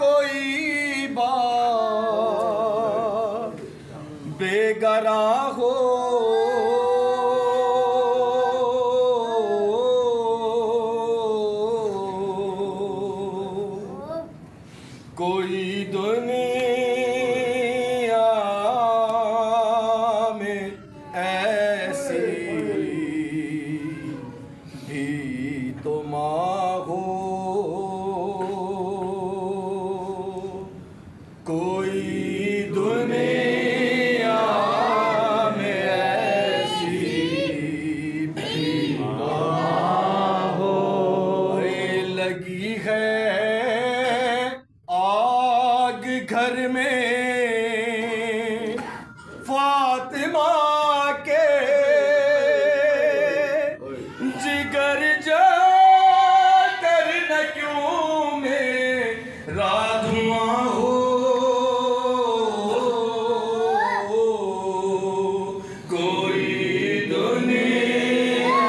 कोई बात बेगरा हो, कोई दुनिया में ऐसी भी तो माँ हो, कोई दुनिया में ऐसी भी माँ हो। लगी है आग घर में फातिमा के, जिगर जाकर न क्यों मेरा धुआं हो, कोई दुनिया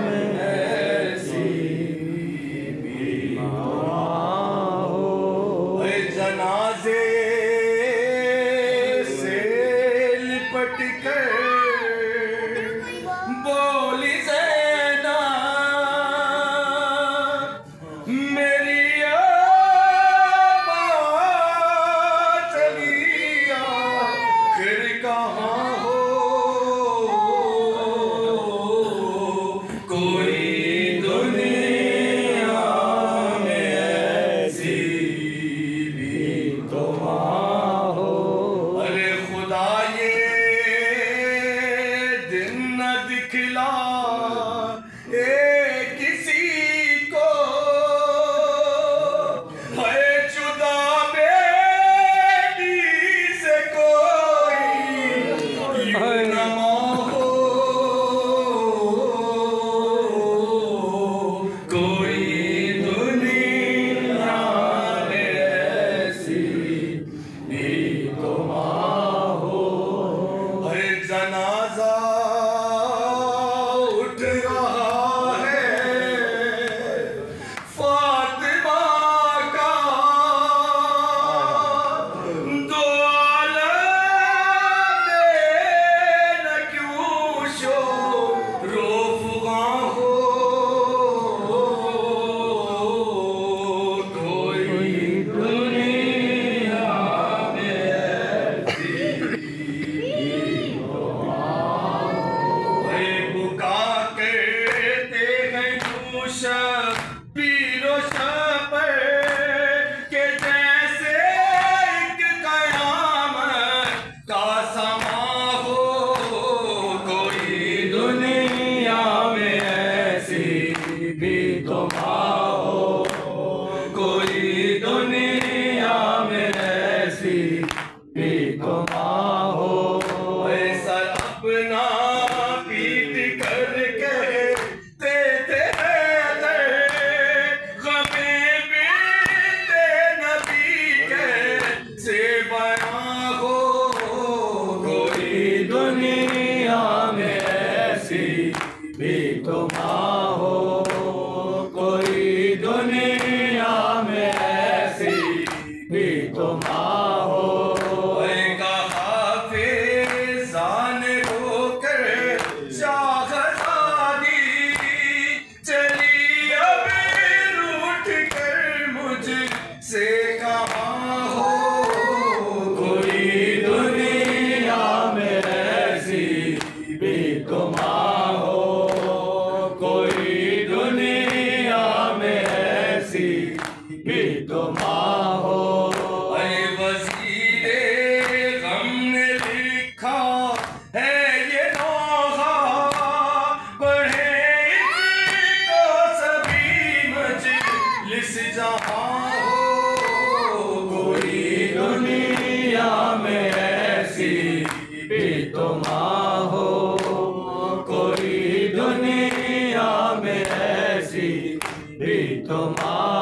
में ऐसी भी माँ हो। जनाजे से लिपट कर बोली ज़ैनब मेरी आवाज़ चली आखिर कहाँ हो, कोई दुनिया में ऐसी भी तो माँ हो। अरे खुदा ये दिन न दिखला किसी को, है जुदा बेटी से कोई न हो, कोई दुनिया में ऐसी भी तो माँ हो। है जनाजा उठ रहा है फातिमा का, दो आलम में न क्यों शोर-ओ-फुगां हो, कोई दुनिया में ऐसी बुका कहते हैं शबीरो शबर के जैसे एक कयामत का समा हो, कोई दुनिया में ऐसी भी तो माँ हो, कोई दुनिया में ऐसी भी तो माँ हो। ऐसा अपना पीट कर कहते थे गमे बीते नबी कैसे बयां हो, कोई दुनिया में ऐसी भी तो माँ हो, कोई दुनिया में ऐसी भी तो माँ हो। हाफिज़ान होकर शाहज़ादी चली अब रूठ कर मुझसे कहाँ हो, कोई दुनिया में ऐसी भी तो माँ हो, कोई दुनिया में ऐसी भी तो माँ हो। वज़ीरे गम ने लिखा है ये नोहा, पढ़े इसको सभी मजलिस जहाँ हो, कोई दुनिया में ऐसी भी तो माँ हो, कोई दुनिया में ऐसी भी तो माँ